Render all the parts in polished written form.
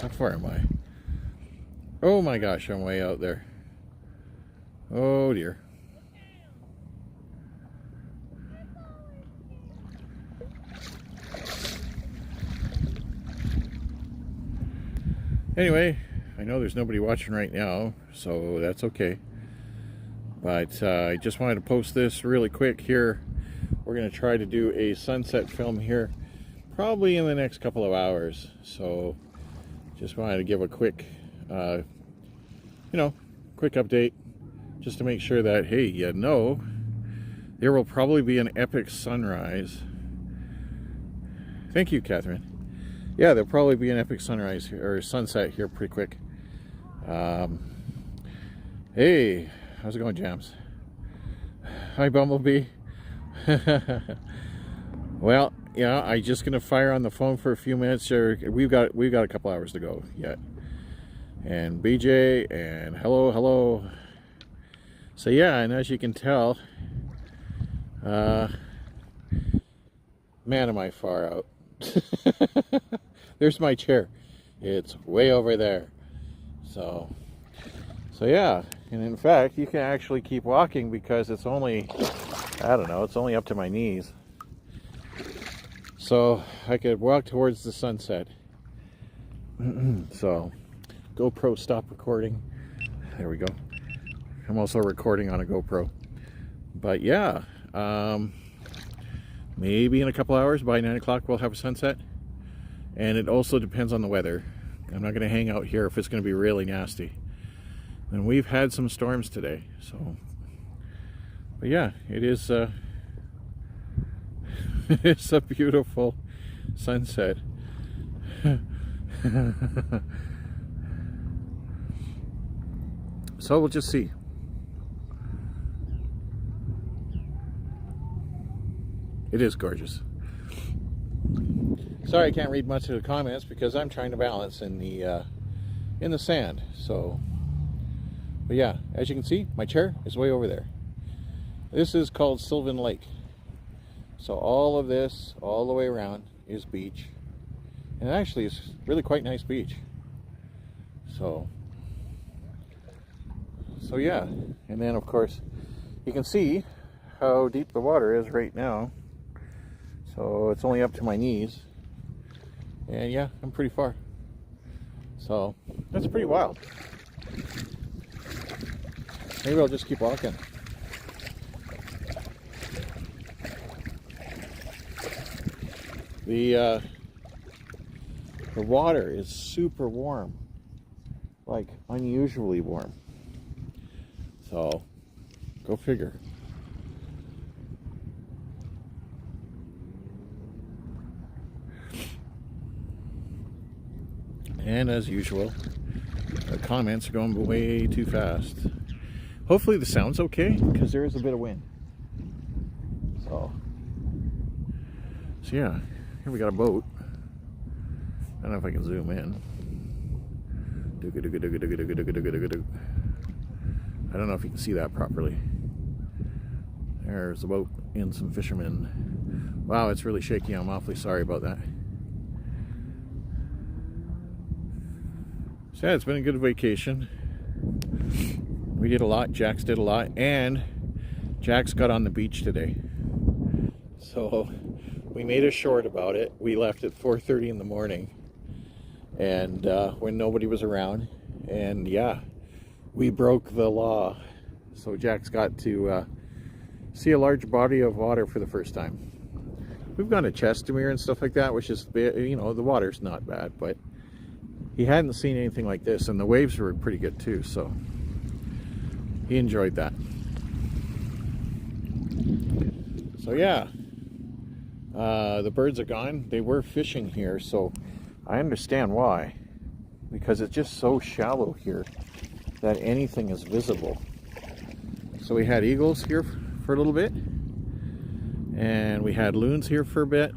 How far am I? Oh my gosh, I'm way out there. Oh dear. Anyway, I know there's nobody watching right now, so that's okay. But I just wanted to post this really quick here. We're going to try to do a sunset film here probably in the next couple of hours. So just wanted to give a quick, quick update just to make sure that, hey, you know, there will probably be an epic sunrise. Thank you, Catherine. Yeah, there'll probably be an epic sunrise here, or sunset here pretty quick. Hey, how's it going, Jams? Hi, Bumblebee. Well, yeah, I'm just gonna fire on the phone for a few minutes. We've got a couple hours to go yet. And BJ and hello. So yeah, and as you can tell, man, am I far out. There's my chair. It's way over there. So yeah, and in fact, you can actually keep walking because it's only, I don't know, it's only up to my knees. So I could walk towards the sunset. So, GoPro stop recording. There we go. I'm also recording on a GoPro. But yeah, maybe in a couple hours, by 9 o'clock, we'll have a sunset. And it also depends on the weather. I'm not going to hang out here if it's going to be really nasty. And we've had some storms today, so. But yeah, it is. It's a beautiful sunset. So we'll just see. It is gorgeous. Sorry I can't read much of the comments because I'm trying to balance in the sand. So, but yeah, as you can see, my chair is way over there. This is called Sylvan Lake. So all of this, all the way around, is beach. And actually it's really quite nice beach. So yeah, and then of course you can see how deep the water is right now. So it's only up to my knees. And yeah, I'm pretty far. So that's pretty wild. Maybe I'll just keep walking. The water is super warm, like unusually warm. So go figure. And as usual, the comments are going way too fast. Hopefully the sound's okay, because there is a bit of wind. So yeah, here we got a boat. I don't know if I can zoom in. I don't know if you can see that properly. There's the boat and some fishermen. Wow, it's really shaky. I'm awfully sorry about that. So yeah, it's been a good vacation. We did a lot. Jax did a lot. And Jax got on the beach today. So we made a short about it. We left at 4:30 in the morning. And when nobody was around. And yeah, we broke the law. So Jax got to see a large body of water for the first time. We've gone to Chestermere and stuff like that, which is, you know, the water's not bad, but he hadn't seen anything like this, and the waves were pretty good too, so he enjoyed that. So yeah, the birds are gone. They were fishing here, so I understand why, because it's just so shallow here that anything is visible. So we had eagles here for a little bit, and we had loons here for a bit,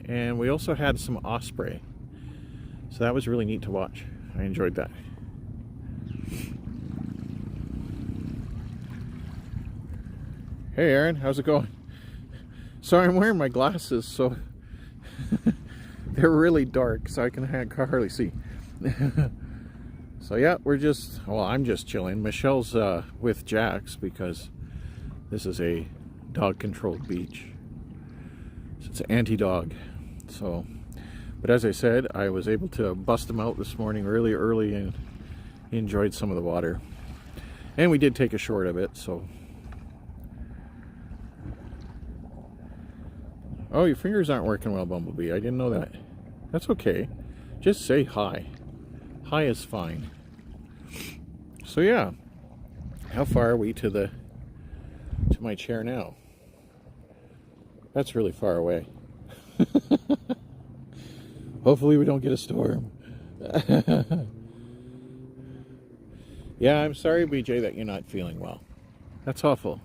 and we also had some osprey. So that was really neat to watch. I enjoyed that. Hey Aaron, how's it going? Sorry, I'm wearing my glasses, so they're really dark, so I can hardly see. So yeah, we're just, well, I'm just chilling. Michelle's with Jax because this is a dog-controlled beach. So it's anti-dog. So, but as I said, I was able to bust him out this morning really early, and he enjoyed some of the water. And we did take a short of it, so. Oh, your fingers aren't working well, Bumblebee. I didn't know that. That's okay. Just say hi. Hi is fine. So yeah, how far are we to my chair now? That's really far away. Hopefully we don't get a storm. Yeah, I'm sorry, BJ, that you're not feeling well. That's awful.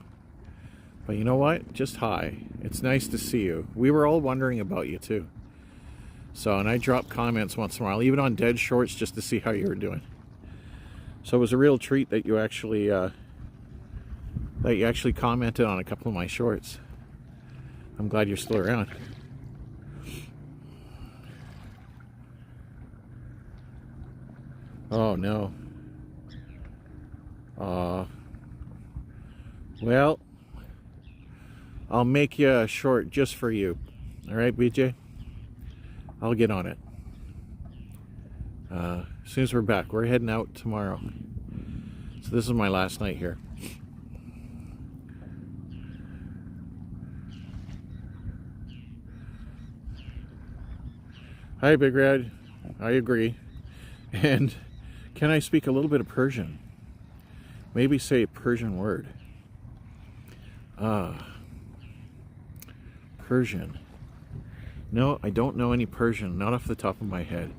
But you know what? Just hi. It's nice to see you. We were all wondering about you too. So, and I drop comments once in a while, even on Dead Shorts, just to see how you were doing. So it was a real treat that you actually commented on a couple of my shorts. I'm glad you're still around. Oh no. Well, I'll make you a short just for you. All right, BJ? I'll get on it. As soon as we're back, we're heading out tomorrow. So this is my last night here. Hi, Big Red. I agree. And can I speak a little bit of Persian? Maybe say a Persian word. Persian. No, I don't know any Persian, not off the top of my head.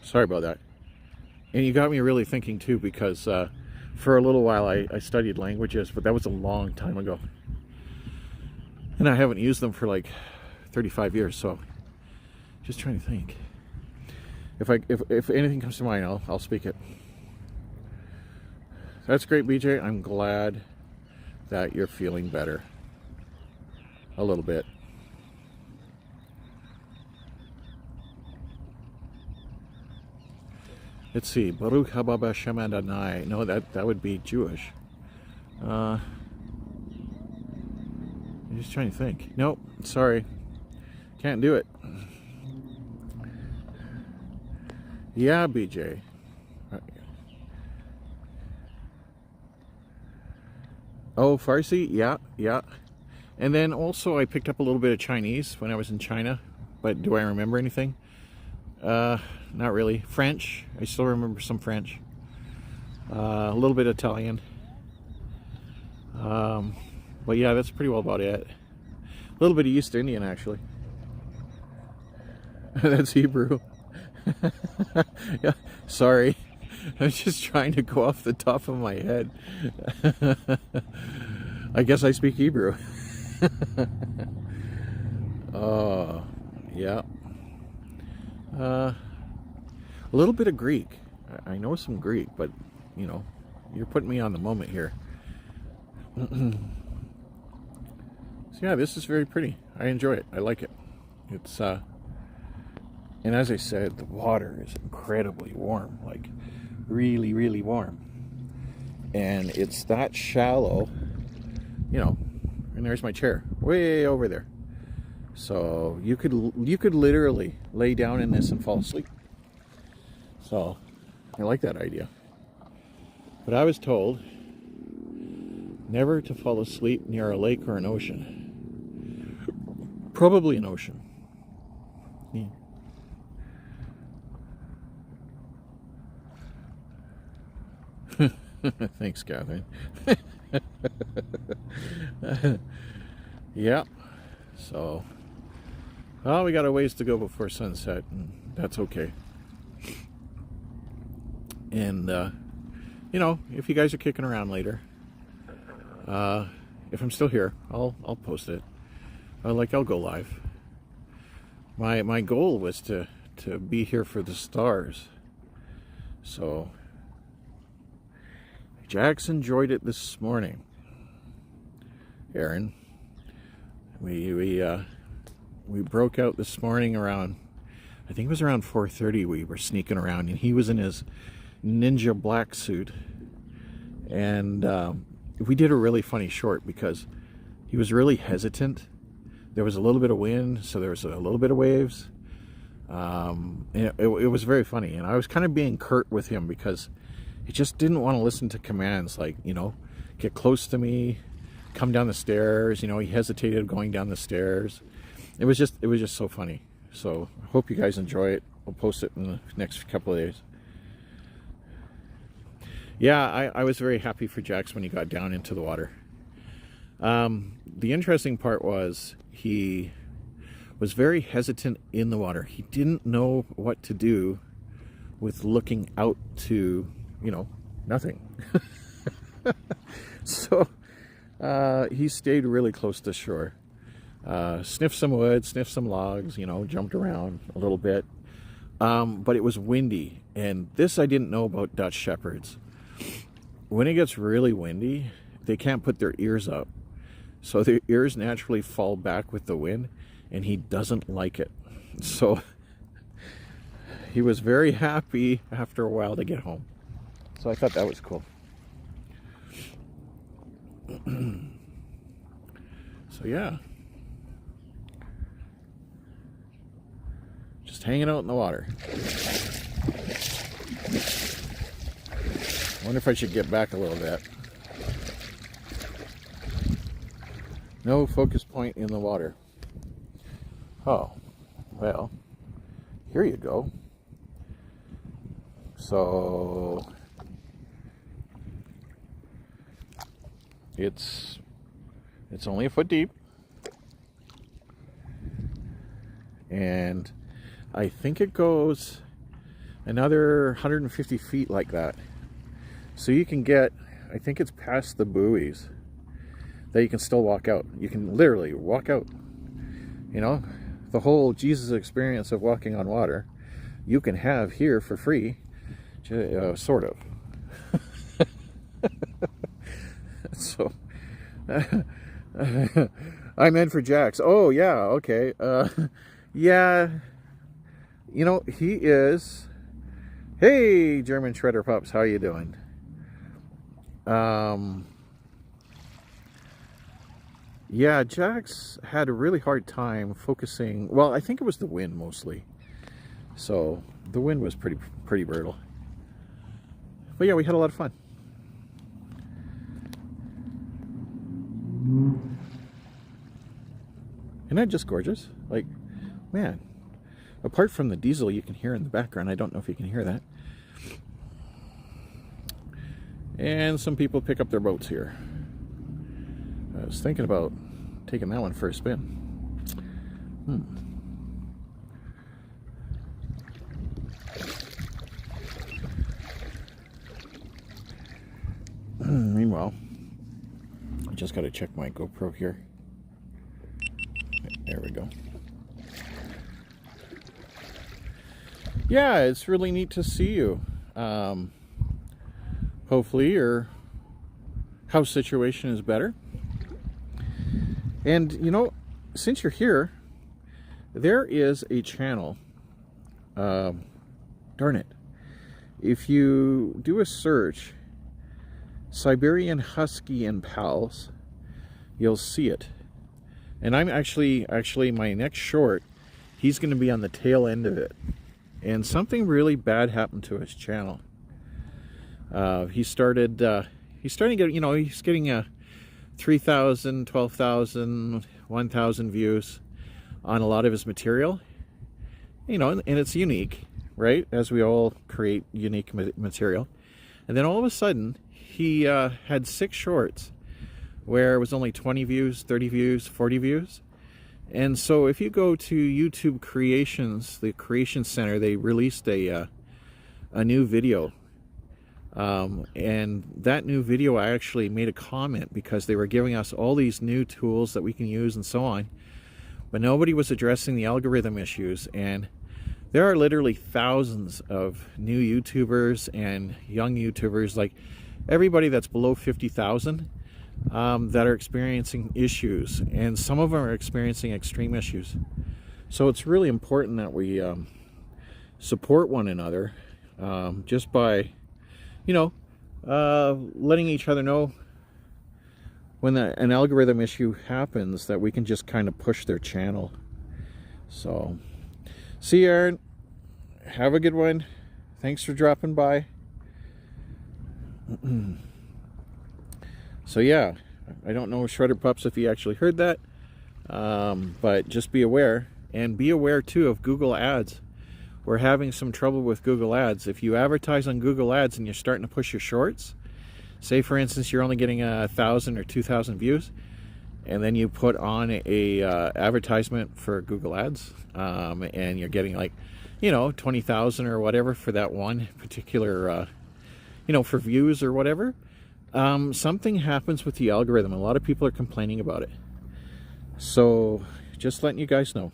Sorry about that. And you got me really thinking too, because for a little while I studied languages, but that was a long time ago. And I haven't used them for like 35 years, so just trying to think. If anything comes to mind, I'll speak it. That's great, BJ. I'm glad that you're feeling better. A little bit. Let's see. Baruch haba b'Shem Adonai. No, that would be Jewish. I'm just trying to think. Nope. Sorry. Can't do it. Yeah, BJ. Oh, Farsi? Yeah, yeah. And then also I picked up a little bit of Chinese when I was in China. But do I remember anything? Not really. French. I still remember some French. A little bit Italian. But yeah, that's pretty well about it. A little bit of East Indian, actually. That's Hebrew. Yeah, sorry. I'm just trying to go off the top of my head. I guess I speak Hebrew. Oh, yeah. A little bit of Greek. I know some Greek, but, you know, you're putting me on the moment here. So yeah, this is very pretty. I enjoy it. I like it. It's, and as I said, the water is incredibly warm. Like, really, really warm. And it's that shallow, you know, and there's my chair, way over there. So you could literally lay down in this and fall asleep. So I like that idea. But I was told never to fall asleep near a lake or an ocean. Probably an ocean. Yeah. Thanks, Catherine. Yeah. So, well, we got a ways to go before sunset, and that's okay. And, you know, if you guys are kicking around later, if I'm still here, I'll post it. I'll go live. My goal was to be here for the stars. So, Jax enjoyed it this morning. Aaron, we broke out this morning around I think it was around 4:30 we were sneaking around, and he was in his ninja black suit. And we did a really funny short because he was really hesitant. There was a little bit of wind, so there was a little bit of waves. It was very funny, and I was kind of being curt with him because he just didn't want to listen to commands like, you know, get close to me, come down the stairs. You know, he hesitated going down the stairs. It was just so funny. So I hope you guys enjoy it. I'll post it in the next couple of days. Yeah, I was very happy for Jax when he got down into the water. The interesting part was he was very hesitant in the water. He didn't know what to do with looking out to, you know, nothing. So he stayed really close to shore. Sniffed some wood, sniffed some logs, you know, jumped around a little bit. But it was windy, and this I didn't know about Dutch Shepherds. When it gets really windy, they can't put their ears up. So their ears naturally fall back with the wind, and he doesn't like it. So he was very happy after a while to get home. So I thought that was cool. So yeah. Just hanging out in the water. I wonder if I should get back a little bit. No focus point in the water. Oh, well, here you go. So it's only a foot deep, and I think it goes another 150 feet like that. So you can get, I think it's past the buoys that you can still walk out. You can literally walk out. You know, the whole Jesus experience of walking on water, you can have here for free, sort of. So, I meant for Jax. Oh, yeah, okay. Yeah, you know, he is... Hey, German Shredder Pups, how you doing? Yeah, Jax had a really hard time focusing. Well, I think it was the wind mostly. So the wind was pretty brutal. But yeah, we had a lot of fun. Isn't that just gorgeous? Like, man, apart from the diesel you can hear in the background, I don't know if you can hear that. And some people pick up their boats here. I was thinking about taking that one for a spin. Meanwhile, I just got to check my GoPro here. There we go. Yeah, it's really neat to see you. Hopefully your house situation is better. And, you know, since you're here, there is a channel. Darn it. If you do a search, Siberian Husky and Pals, you'll see it. And I'm actually my next short, he's going to be on the tail end of it. And something really bad happened to his channel. He's starting to get, you know, he's getting 3,000, 12,000, 1,000 views on a lot of his material. You know, and it's unique, right? As we all create unique material. And then all of a sudden, he had 6 shorts where it was only 20 views, 30 views, 40 views. And so if you go to YouTube Creations, the Creation Center, they released a new video. And that new video, I actually made a comment because they were giving us all these new tools that we can use and so on. But nobody was addressing the algorithm issues. And there are literally thousands of new YouTubers and young YouTubers, like everybody that's below 50,000, that are experiencing issues. And some of them are experiencing extreme issues. So it's really important that we support one another, just by, you know, letting each other know when an algorithm issue happens, that we can just kind of push their channel. So, see you, Aaron. Have a good one. Thanks for dropping by. So yeah, I don't know, Shredder Pups, if you actually heard that, but just be aware, and be aware too of Google Ads. We're having some trouble with Google Ads. If you advertise on Google Ads and you're starting to push your shorts, say for instance you're only getting 1,000 or 2,000 views, and then you put on a advertisement for Google Ads, and you're getting, like, you know, 20,000 or whatever for that one particular, you know, for views or whatever, something happens with the algorithm. A lot of people are complaining about it. So just letting you guys know.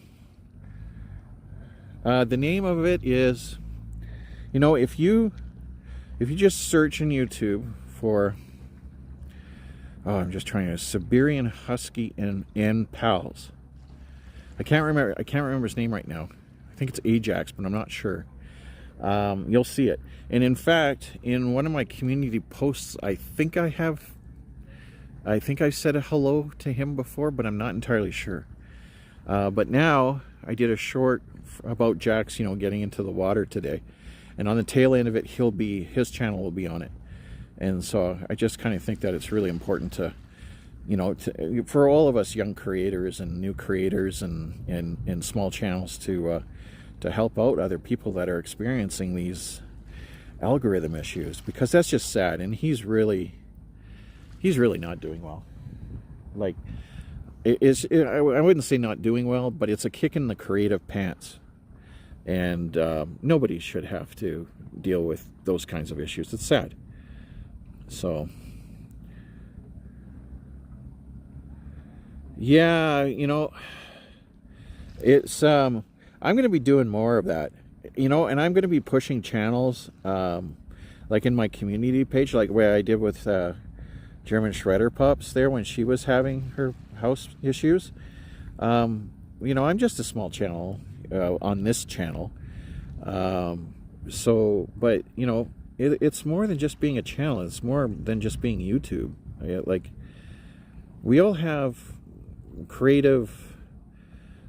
The name of it is, you know, if you just search in YouTube for, oh, I'm just trying to, Siberian Husky and Pals. I can't remember his name right now. I think it's Ajax, but I'm not sure. You'll see it. And in fact, in one of my community posts, I think I said a hello to him before, but I'm not entirely sure. But now I did a short about Jax, you know, getting into the water today, and on the tail end of it, his channel will be on it. And so I just kind of think that it's really important to, you know, for all of us young creators and new creators and small channels to help out other people that are experiencing these algorithm issues, because that's just sad. And he's really not doing well. Like, I wouldn't say not doing well, but it's a kick in the creative pants. And nobody should have to deal with those kinds of issues. It's sad. So, yeah, you know, it's I'm going to be doing more of that, you know, and I'm going to be pushing channels, like in my community page, like where I did with German Shredder Pups there when she was having her house issues. You know, I'm just a small channel on this channel. So, but, you know, it's more than just being a channel. It's more than just being YouTube. Like, we all have creative,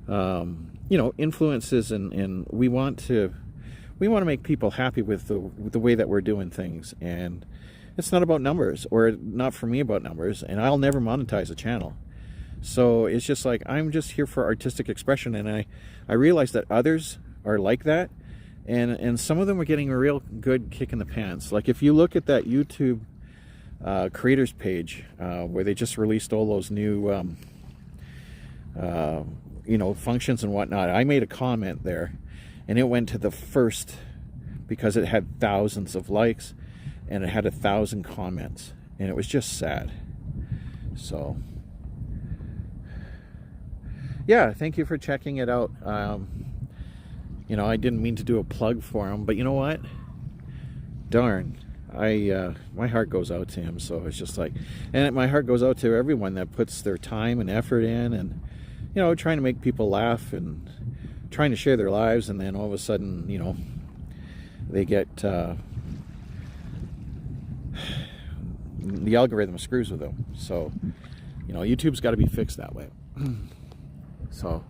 you know, influences, and we want to make people happy with the way that we're doing things. And it's not about numbers, or not for me about numbers, and I'll never monetize a channel. So it's just like, I'm just here for artistic expression, and I realize that others are like that, and some of them are getting a real good kick in the pants. Like, if you look at that YouTube creators page, where they just released all those new you know, functions and whatnot, I made a comment there, and it went to the first because it had thousands of likes and it had 1,000 comments, and it was just sad. So yeah, thank you for checking it out. You know, I didn't mean to do a plug for him, but you know what? Darn, my heart goes out to him. So it's just like, and my heart goes out to everyone that puts their time and effort in, and, you know, trying to make people laugh and trying to share their lives, and then all of a sudden, you know, they get the algorithm screws with them. So, you know, YouTube's got to be fixed that way. So,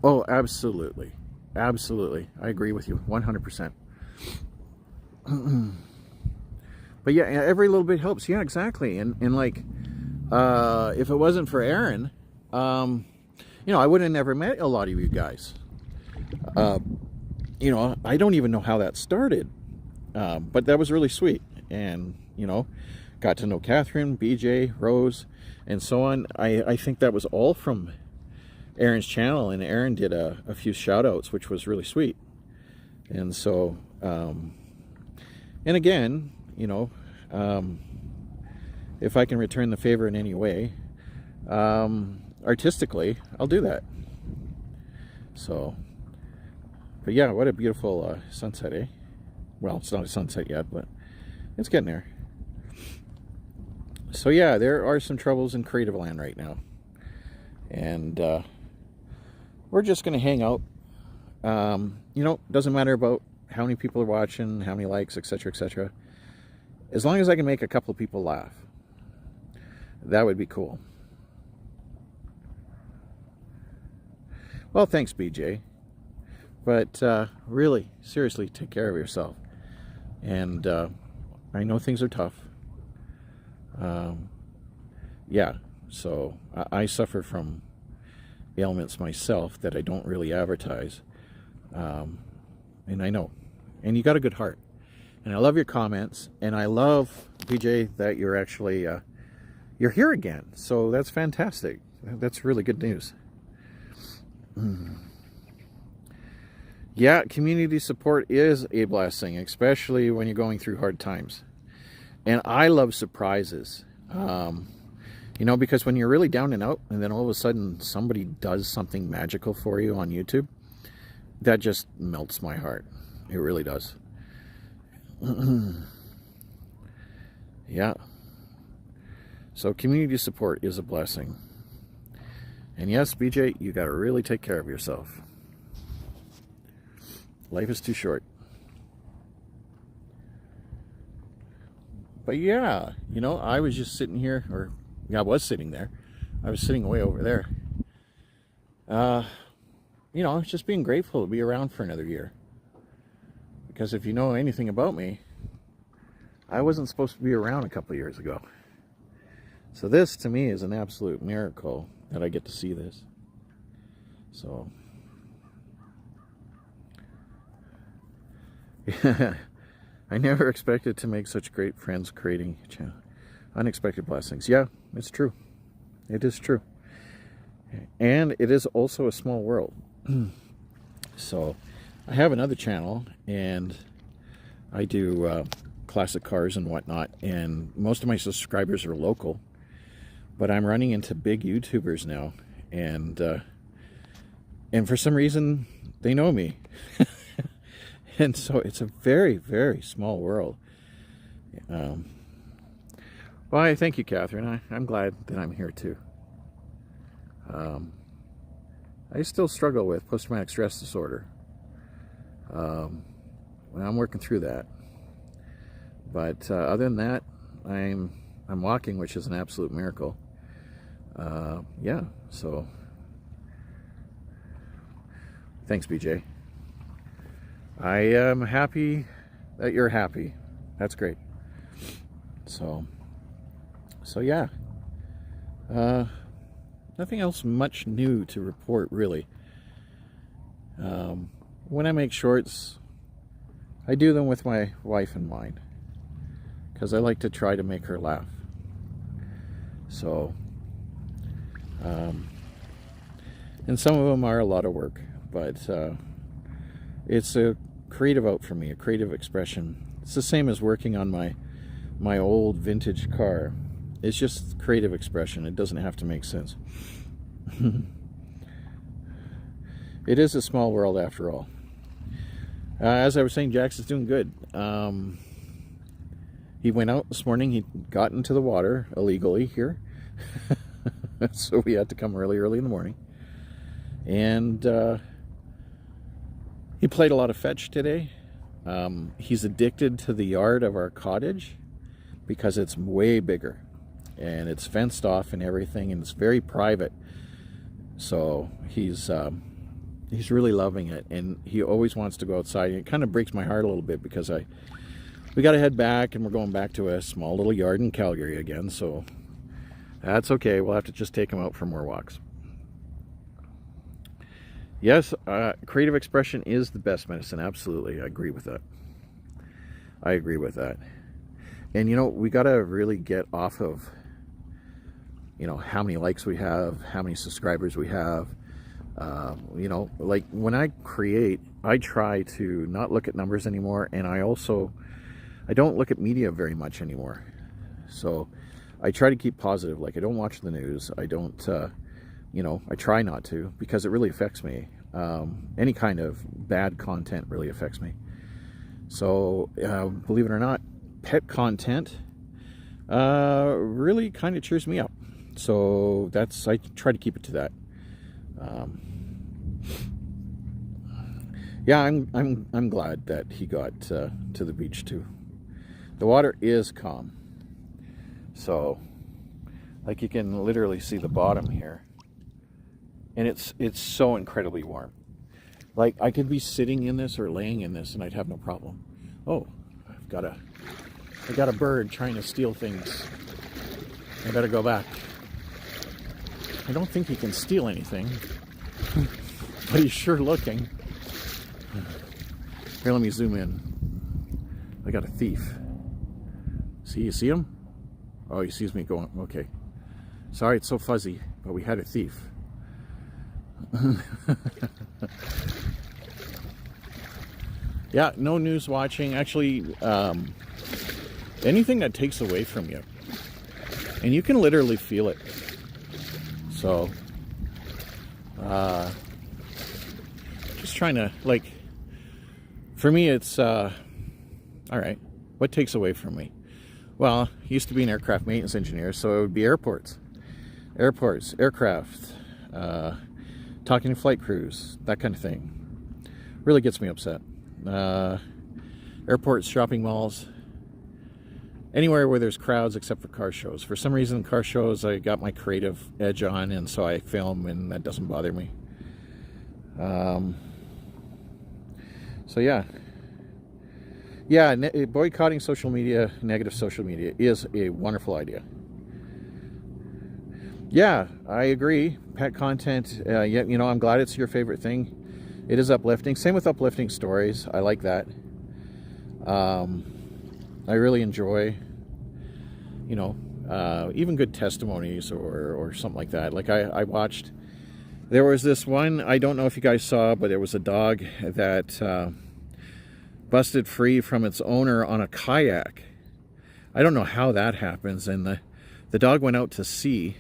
oh, absolutely, absolutely, I agree with you 100%. But yeah, every little bit helps. Yeah, exactly. And like, if it wasn't for Aaron, you know, I would have never met a lot of you guys. You know, I don't even know how that started, but that was really sweet. And, you know, got to know Catherine, BJ, Rose, and so on. I think that was all from Aaron's channel, and Aaron did a few shout outs, which was really sweet. And so, and again, you know, if I can return the favor in any way, artistically, I'll do that. So, but yeah, what a beautiful sunset, eh? Well, it's not a sunset yet, but it's getting there. So yeah, there are some troubles in creative land right now, and we're just going to hang out. You know, doesn't matter about how many people are watching, how many likes, etc., etc. As long as I can make a couple of people laugh, that would be cool. Well, thanks, BJ. But really, seriously, take care of yourself. And I know things are tough. Yeah, so I suffer from ailments myself that I don't really advertise. And I know. And you got a good heart. And I love your comments. And I love, BJ, that you're actually, you're here again. So that's fantastic. That's really good news. Yeah, community support is a blessing, especially when you're going through hard times. And I love surprises. You know, because when you're really down and out, and then all of a sudden somebody does something magical for you on YouTube, that just melts my heart. It really does. Yeah. So community support is a blessing. And yes, BJ, you got to really take care of yourself. Life is too short. But yeah, you know, I was just sitting here, or yeah, I was sitting there. I was sitting way over there. You know, just being grateful to be around for another year. Because if you know anything about me, I wasn't supposed to be around a couple of years ago. So this, to me, is an absolute miracle that I get to see this. So, yeah, I never expected to make such great friends creating unexpected blessings. Yeah, it's true. It is true. And it is also a small world. So, I have another channel, and I do classic cars and whatnot, and most of my subscribers are local. But I'm running into big YouTubers now, and for some reason, they know me. And so it's a very, very small world. Well, I thank you, Catherine. I'm glad that I'm here, too. I still struggle with post-traumatic stress disorder. I'm working through that. But other than that, I'm walking, which is an absolute miracle. Yeah, so thanks, BJ. I am happy that you're happy. That's great. So yeah. Nothing else much new to report, really. When I make shorts, I do them with my wife in mind, because I like to try to make her laugh. So, and some of them are a lot of work, but it's a creative out for me, a creative expression. It's the same as working on my old vintage car. It's just creative expression. It doesn't have to make sense. It is a small world after all. As I was saying, Jax is doing good. He went out this morning. He got into the water illegally here. So we had to come really early in the morning. And he played a lot of fetch today. He's addicted to the yard of our cottage because it's way bigger. And it's fenced off and everything, and it's very private. So he's really loving it, and he always wants to go outside. And it kind of breaks my heart a little bit because we got to head back, and we're going back to a small little yard in Calgary again. So that's okay. We'll have to just take him out for more walks. Yes, creative expression is the best medicine. Absolutely, I agree with that. I agree with that. And you know, we got to really get off of, you know, how many likes we have, how many subscribers we have. You know, like when I create, I try to not look at numbers anymore, and I don't look at media very much anymore. So I try to keep positive. Like, I don't watch the news. I don't, you know, I try not to, because it really affects me. Any kind of bad content really affects me. So believe it or not, pet content really kind of cheers me up. So I try to keep it to that. Yeah, I'm glad that he got to the beach too. The water is calm, so like you can literally see the bottom here, and it's so incredibly warm. Like I could be sitting in this or laying in this, and I'd have no problem. Oh, I got a bird trying to steal things. I better go back. I don't think he can steal anything, but he's sure looking. Here, let me zoom in. I got a thief. See, you see him? Oh, he sees me going. Okay. Sorry, it's so fuzzy, but we had a thief. Yeah, no news watching. Actually, anything that takes away from you. And you can literally feel it. So, just trying to, like, for me, it's, all right, what takes away from me? Well, I used to be an aircraft maintenance engineer, so it would be airports, aircraft, talking to flight crews, that kind of thing. Really gets me upset. Airports, shopping malls, anywhere where there's crowds except for car shows. For some reason, car shows, I got my creative edge on, and so I film, and that doesn't bother me. So yeah, boycotting social media, negative social media, is a wonderful idea. Yeah, I agree. Pet content, yeah, you know, I'm glad it's your favorite thing. It is uplifting. Same with uplifting stories. I like that. I really enjoy, you know, even good testimonies or something like that. Like I watched, there was this one, I don't know if you guys saw, but it was a dog that busted free from its owner on a kayak. I don't know how that happens. And the dog went out to sea.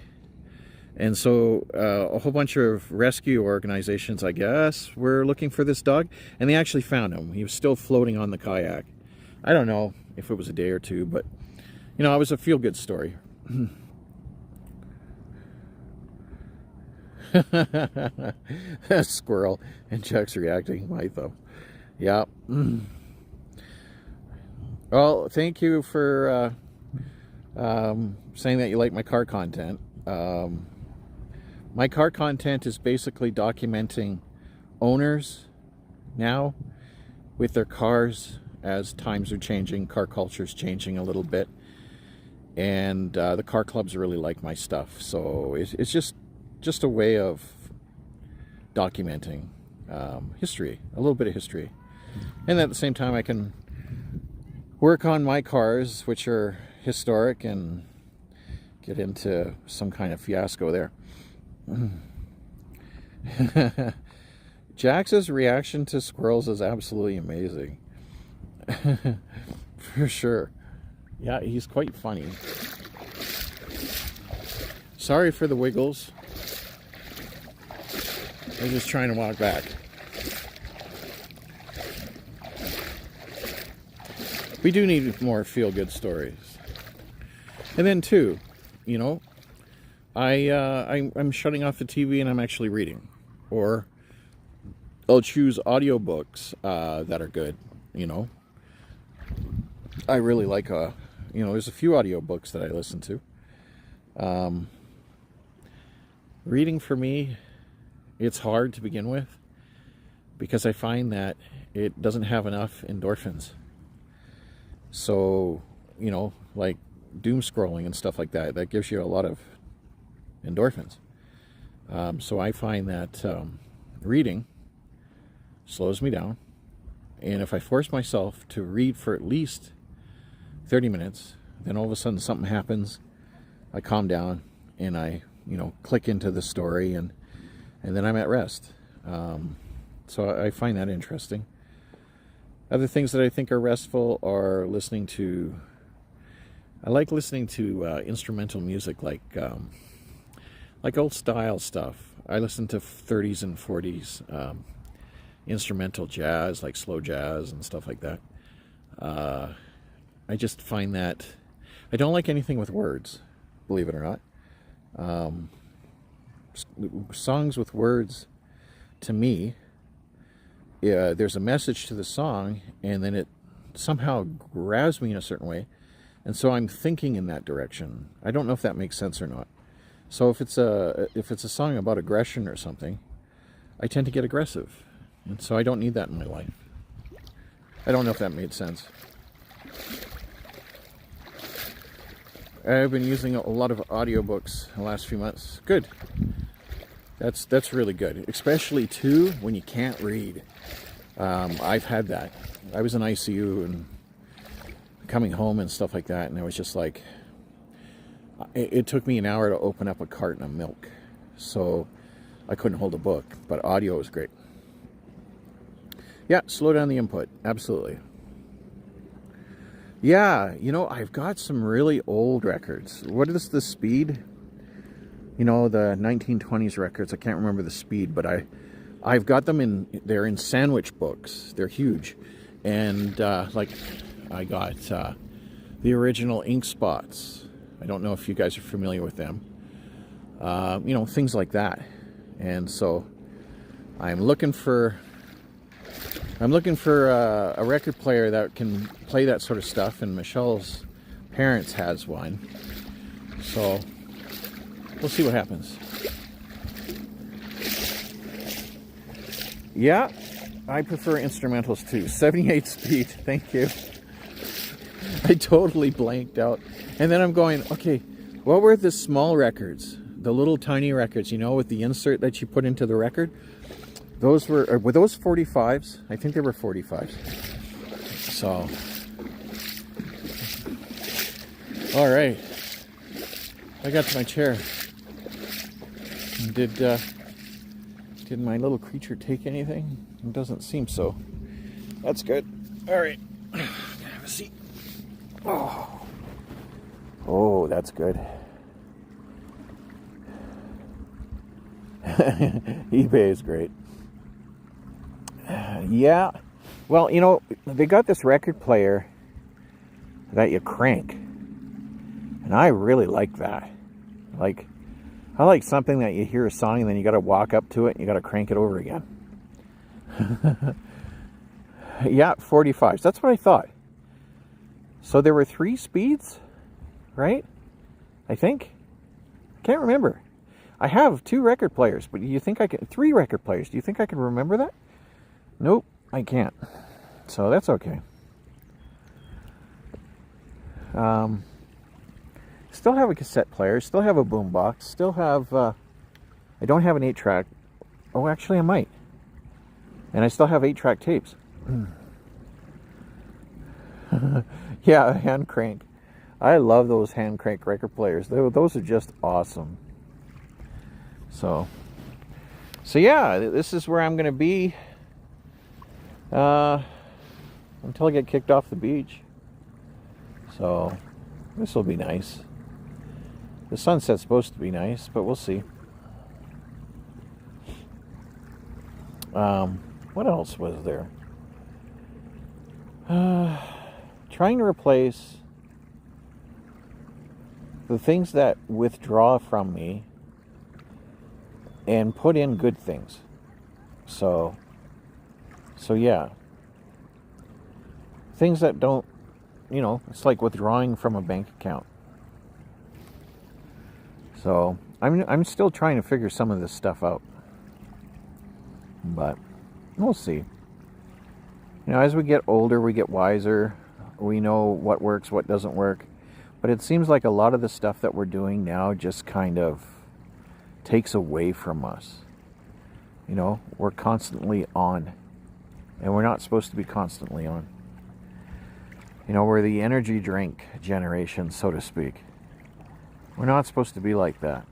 And so a whole bunch of rescue organizations, I guess, were looking for this dog. And they actually found him. He was still floating on the kayak. I don't know if it was a day or two, but, you know, it was a feel-good story. Squirrel. And Jack's reacting. My thumb. Yeah. Well, thank you for saying that you like my car content. My car content is basically documenting owners now with their cars as times are changing, car culture is changing a little bit, and the car clubs really like my stuff. So it's just a way of documenting history, a little bit of history, and at the same time I can work on my cars, which are historic, and get into some kind of fiasco there. Jax's reaction to squirrels is absolutely amazing. For sure. Yeah, he's quite funny. Sorry for the wiggles. I'm just trying to walk back. We do need more feel-good stories. And then too, you know, I'm shutting off the TV and I'm actually reading, or I'll choose audiobooks that are good. You know, I really like you know, there's a few audiobooks that I listen to. Reading for me, it's hard to begin with because I find that it doesn't have enough endorphins. So, you know, like doom scrolling and stuff like that, that gives you a lot of endorphins. So I find that reading slows me down, and if I force myself to read for at least 30 minutes, then all of a sudden something happens, I calm down, and I, you know, click into the story, and then I'm at rest. So I find that interesting. Other things that I think are restful are listening to, I like listening to instrumental music, like old style stuff. I listen to 30s and 40s instrumental jazz, like slow jazz and stuff like that. I just find that I don't like anything with words, believe it or not. Songs with words, to me, there's a message to the song, and then it somehow grabs me in a certain way, and so I'm thinking in that direction. I don't know if that makes sense or not. So if it's a song about aggression or something, I tend to get aggressive, and so I don't need that in my life. I don't know if that made sense. I've been using a lot of audiobooks the last few months. Good. That's really good, especially too when you can't read. I've had that. I was in ICU and coming home and stuff like that, and I was just like, it took me an hour to open up a carton of milk, so I couldn't hold a book. But audio is great. Yeah, slow down the input. Absolutely. Yeah, you know, I've got some really old records. What is the speed? You know, the 1920s records. I can't remember the speed, but I've got them they're in sandwich books. They're huge. And like I got the original Ink Spots. I don't know if you guys are familiar with them. You know, things like that. And so I'm looking for a record player that can play that sort of stuff, and Michelle's parents has one. So we'll see what happens. Yeah, I prefer instrumentals too. 78 speed, thank you. I totally blanked out. And then I'm going, okay, what were the small records? The little tiny records, you know, with the insert that you put into the record? Those were those 45s? I think they were 45s. So, all right. I got to my chair. Did my little creature take anything? It doesn't seem so. That's good. All right. I'm gonna have a seat. Oh, that's good. eBay is great. Yeah. Well, you know, they got this record player that you crank. And I really like that. Like, I like something that you hear a song and then you got to walk up to it and you got to crank it over again. Yeah, 45s. That's what I thought. So there were 3 speeds, right? I think. I can't remember. I have 2 record players, but do you think I can? 3 record players. Do you think I can remember that? Nope, I can't. So that's okay. Still have a cassette player. Still have a boombox. Still have. I don't have an 8-track. Oh, actually, I might. And I still have 8-track tapes. Yeah, a hand crank. I love those hand crank record players. Those are just awesome. So yeah, this is where I'm going to be until I get kicked off the beach. So this will be nice. The sunset's supposed to be nice, but we'll see. What else was there? Trying to replace the things that withdraw from me and put in good things. So yeah. Things that don't, you know, it's like withdrawing from a bank account. So I'm still trying to figure some of this stuff out. But we'll see. You know, as we get older, we get wiser. We know what works, what doesn't work. But it seems like a lot of the stuff that we're doing now just kind of takes away from us. You know, we're constantly on. And we're not supposed to be constantly on. You know, we're the energy drink generation, so to speak. We're not supposed to be like that.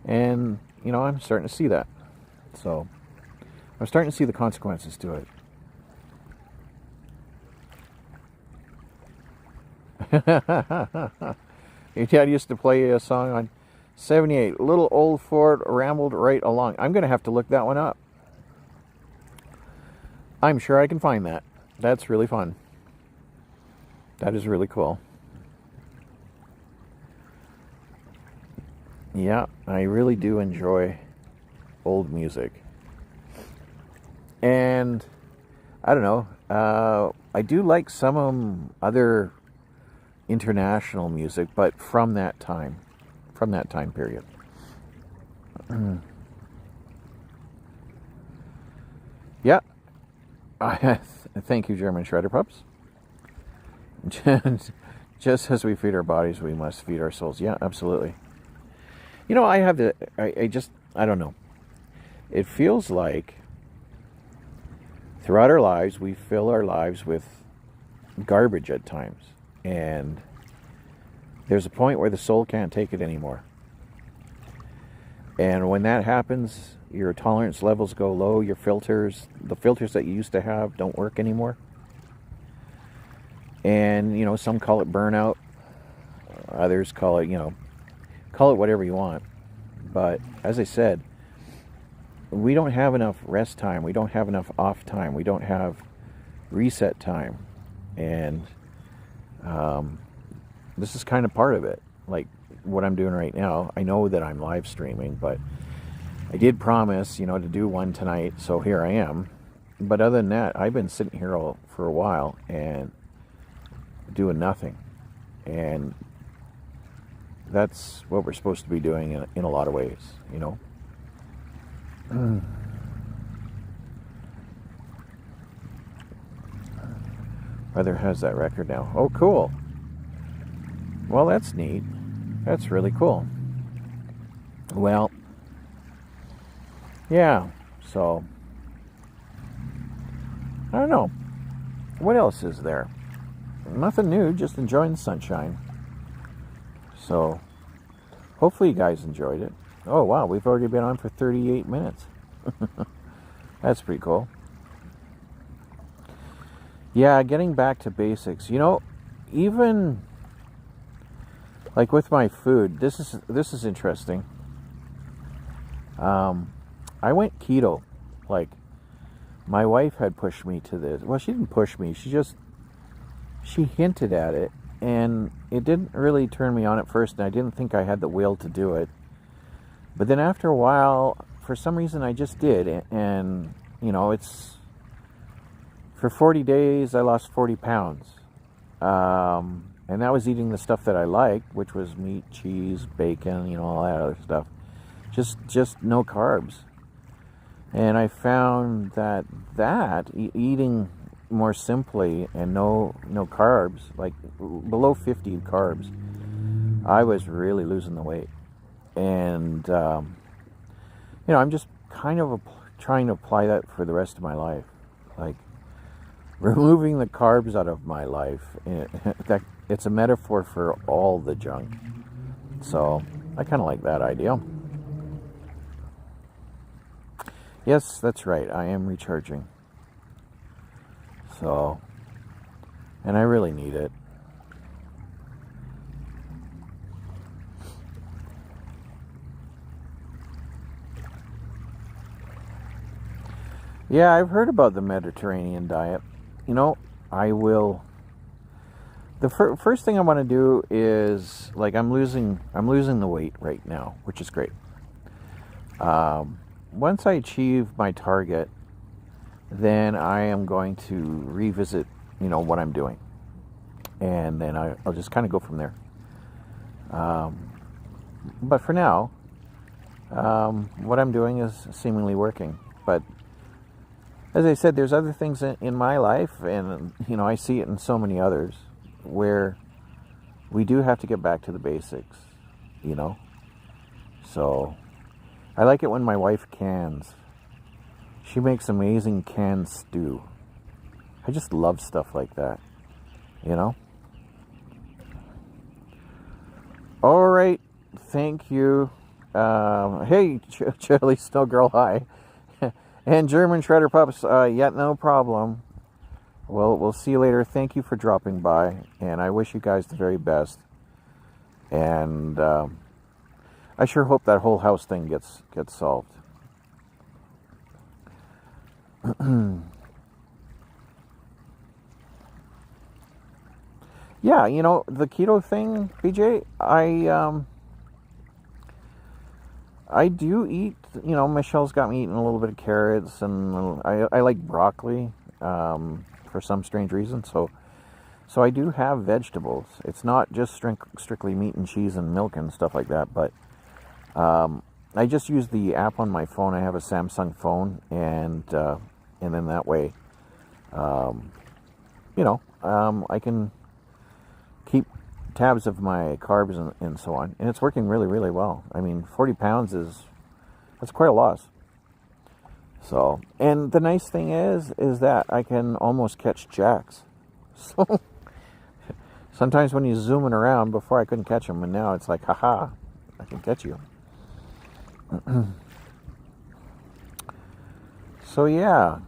And, you know, I'm starting to see that. So, I'm starting to see the consequences to it. Your dad used to play a song on 78. Little old Ford rambled right along. I'm going to have to look that one up. I'm sure I can find that. That's really fun. That is really cool. Yeah, I really do enjoy old music. And I don't know. I do like some other international music, but from that time period. Yeah. Thank you, German Shredder Pups. Just as we feed our bodies, we must feed our souls. Yeah, absolutely. You know, I don't know. It feels like throughout our lives, we fill our lives with garbage at times. And there's a point where the soul can't take it anymore. And when that happens, your tolerance levels go low, the filters that you used to have don't work anymore. And, you know, some call it burnout. Others call it, call it whatever you want. But as I said, we don't have enough rest time. We don't have enough off time. We don't have reset time. And this is kind of part of it. Like what I'm doing right now. I know that I'm live streaming, but I did promise, to do one tonight. So here I am. But other than that, I've been sitting here for a while and doing nothing. And that's what we're supposed to be doing in a lot of ways, Brother has that record now. Oh, cool. Well, that's neat. That's really cool. Well, yeah, so I don't know. What else is there? Nothing new, just enjoying the sunshine. So, hopefully you guys enjoyed it. Oh, wow, we've already been on for 38 minutes. That's pretty cool. Yeah, getting back to basics. Even like with my food, this is interesting. I went keto. Like, my wife had pushed me to this. Well, she didn't push me. She hinted at it, and it didn't really turn me on at first, and I didn't think I had the will to do it. But then after a while, for some reason, I just did, and it's for 40 days I lost 40 pounds, and that was eating the stuff that I liked, which was meat, cheese, bacon, all that other stuff. Just no carbs. And I found that eating more simply and no carbs, like below 50 carbs, I was really losing the weight. And I'm just kind of trying to apply that for the rest of my life, like removing the carbs out of my life. That it's a metaphor for all the junk. So I kind of like that idea. Yes, that's right. I am recharging. So, and I really need it. Yeah, I've heard about the Mediterranean diet. I will. The first thing I want to do is, like, I'm losing the weight right now, which is great. Once I achieve my target, then I am going to revisit, what I'm doing. And then I'll just kind of go from there. But for now, what I'm doing is seemingly working. But as I said, there's other things in my life, and, I see it in so many others, where we do have to get back to the basics, So I like it when my wife cans. She makes amazing canned stew. I just love stuff like that, All right, thank you. Hey, Charlie Snow Girl, hi. And German Shredder Pups, no problem. Well, we'll see you later. Thank you for dropping by, and I wish you guys the very best. And I sure hope that whole house thing gets solved. Yeah, the keto thing, BJ, I do eat, Michelle's got me eating a little bit of carrots, and I like broccoli for some strange reason. So I do have vegetables. It's not just strictly meat and cheese and milk and stuff like that, but I just use the app on my phone. I have a Samsung phone, and then that way, I can keep tabs of my carbs and so on, and it's working really, really well. I mean, 40 pounds that's quite a loss. So, and the nice thing is that I can almost catch Jax. So sometimes when he's zooming around, before I couldn't catch him, and now it's like, haha, I can catch you. So yeah,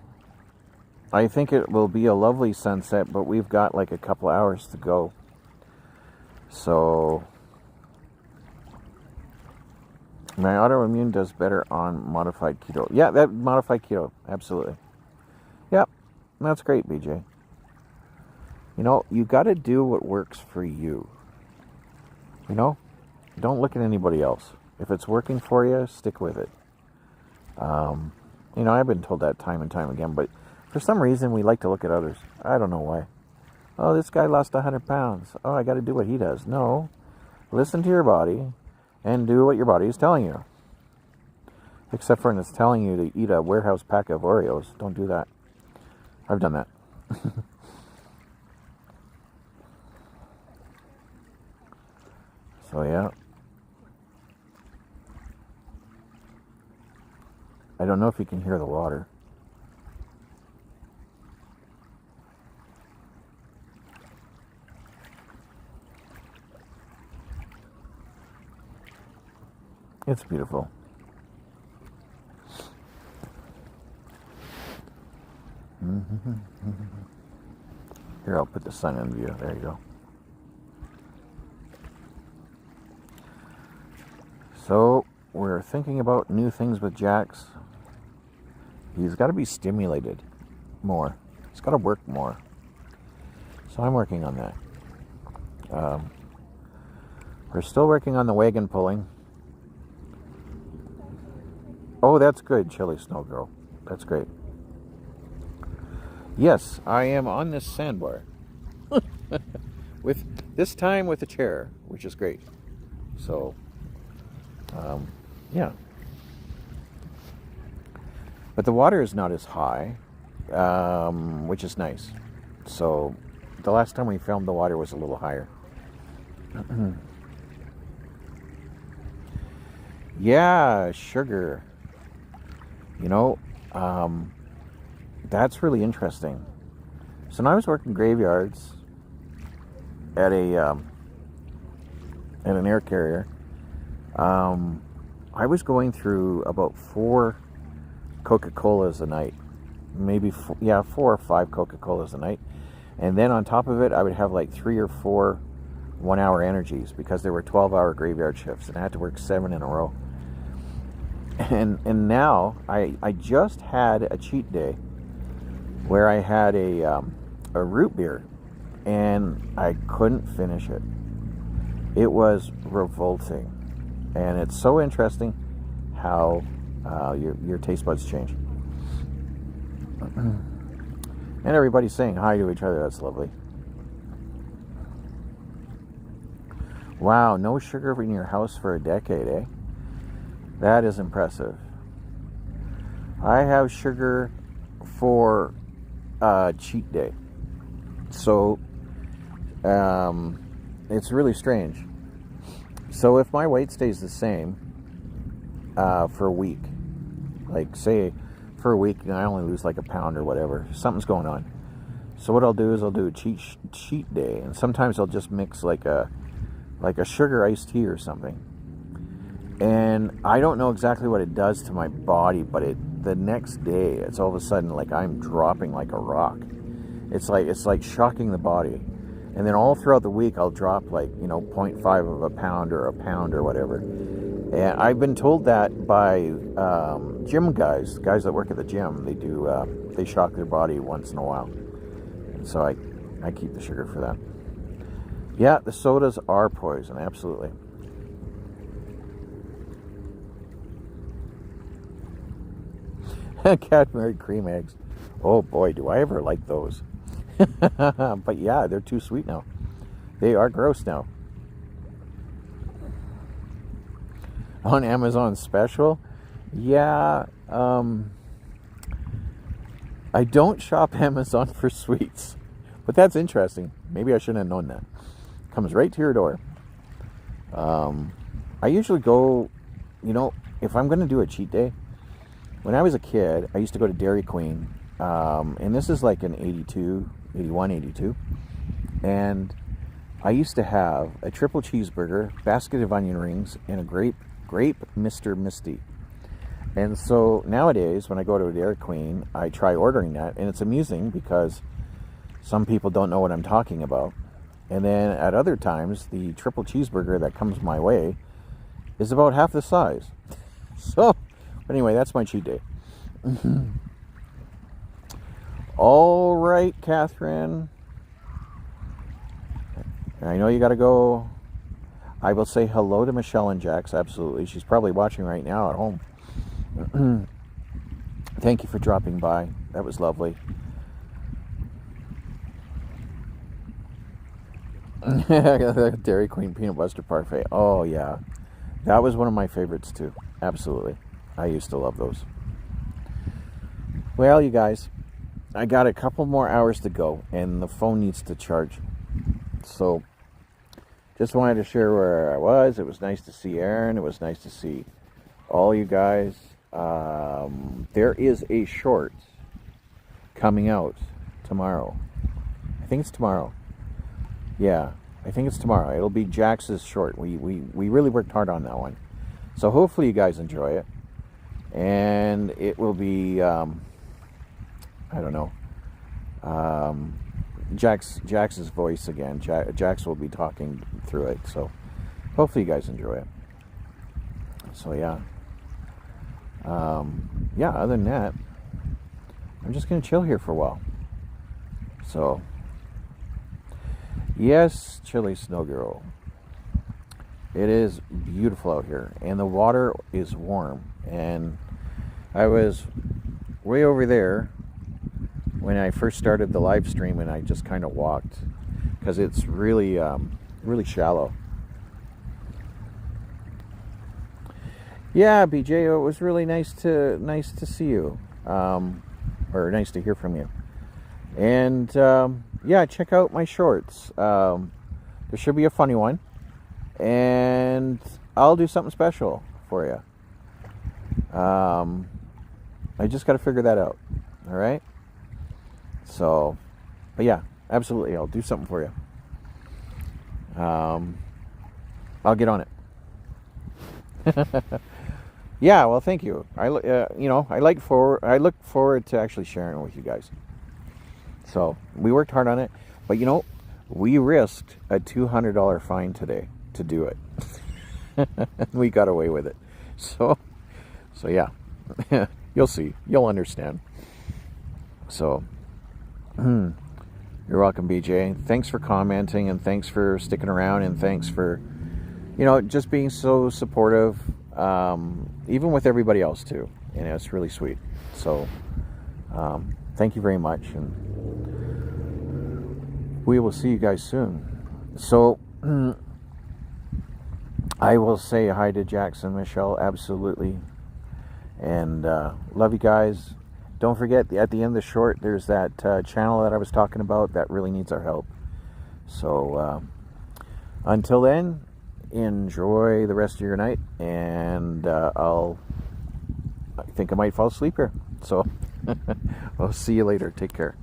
I think it will be a lovely sunset, but we've got like a couple hours to go. So my autoimmune does better on modified keto. Yeah, that modified keto, absolutely. Yep, that's great, BJ. You got to do what works for you. Don't look at anybody else. If it's working for you, stick with it. I've been told that time and time again, but for some reason we like to look at others. I don't know why. Oh, this guy lost 100 pounds. Oh, I got to do what he does. No. Listen to your body and do what your body is telling you. Except for when it's telling you to eat a warehouse pack of Oreos. Don't do that. I've done that. So yeah. I don't know if you can hear the water. It's beautiful. Here, I'll put the sun in view. There you go. So, we're thinking about new things with Jax. He's got to be stimulated more. He's got to work more. So I'm working on that. We're still working on the wagon pulling. Oh, that's good, Chili Snow Girl. That's great. Yes, I am on this sandbar. This time with a chair, which is great. So, yeah. But the water is not as high, which is nice. So, the last time we filmed, the water was a little higher. Yeah, sugar. That's really interesting. So now I was working graveyards at an air carrier. I was going through about 4 Coca-Colas a night, maybe 4 or 5 Coca-Colas a night, and then on top of it, I would have like 3 or 4 1-hour energies because there were 12-hour graveyard shifts, and I had to work 7 in a row. And now I just had a cheat day where I had a root beer, and I couldn't finish it. It was revolting, and it's so interesting how your taste buds change. And everybody's saying hi to each other. That's lovely. Wow, no sugar in your house for a decade, eh? That is impressive. I have sugar for cheat day. So, it's really strange. So if my weight stays the same for a week, like say for a week I only lose like a pound or whatever, something's going on. So what I'll do is I'll do a cheat day, and sometimes I'll just mix like a sugar iced tea or something. And I don't know exactly what it does to my body, but the next day it's all of a sudden like I'm dropping like a rock. It's like shocking the body. And then all throughout the week I'll drop like 0.5 of a pound or a pound or whatever. And I've been told that by gym guys that work at the gym. They shock their body once in a while. And so I keep the sugar for that. Yeah, the sodas are poison, absolutely. Cadbury cream eggs. Oh boy, do I ever like those. But yeah, they're too sweet now. They are gross now. On Amazon special? Yeah, I don't shop Amazon for sweets. But that's interesting. Maybe I shouldn't have known that. Comes right to your door. I usually go, if I'm going to do a cheat day, when I was a kid, I used to go to Dairy Queen, and this is like in 81, 82, and I used to have a triple cheeseburger, basket of onion rings, and a grape Mr. Misty. And so nowadays, when I go to a Dairy Queen, I try ordering that, and it's amusing because some people don't know what I'm talking about. And then at other times, the triple cheeseburger that comes my way is about half the size. So, anyway, that's my cheat day. All right, Catherine. I know you got to go. I will say hello to Michelle and Jax, absolutely. She's probably watching right now at home. Thank you for dropping by. That was lovely. Dairy Queen peanut butter parfait. Oh, yeah. That was one of my favorites, too. Absolutely. I used to love those. Well, you guys, I got a couple more hours to go, and the phone needs to charge. So, just wanted to share where I was. It was nice to see Aaron. It was nice to see all you guys. There is a short coming out tomorrow. I think it's tomorrow. Yeah, I think it's tomorrow. It'll be Jax's short. We really worked hard on that one. So hopefully you guys enjoy it. And it will be, I don't know, Jax's voice again. Jax will be talking through it. So hopefully you guys enjoy it. So yeah. Yeah, other than that, I'm just going to chill here for a while. So, yes, chilly snow girl. It is beautiful out here, and the water is warm. And I was way over there when I first started the live stream, and I just kind of walked because it's really, really shallow. Yeah, BJ, it was really nice to see you, or nice to hear from you. And yeah, check out my shorts. There should be a funny one, and I'll do something special for you. I just got to figure that out. All right. So, but yeah, absolutely, I'll do something for you. I'll get on it. Yeah, well, thank you. I look forward to actually sharing it with you guys. So we worked hard on it, but we risked a $200 fine today to do it. We got away with it. So yeah, you'll see. You'll understand. So, you're welcome, BJ. Thanks for commenting, and thanks for sticking around, and thanks for, just being so supportive. Even with everybody else too, it's really sweet. So thank you very much, and we will see you guys soon. So I will say hi to Jax and Michelle, absolutely, and love you guys. Don't forget, at the end of the short, there's that channel that I was talking about that really needs our help. So until then, enjoy the rest of your night, and I think I might fall asleep here. So I'll see you later. Take care.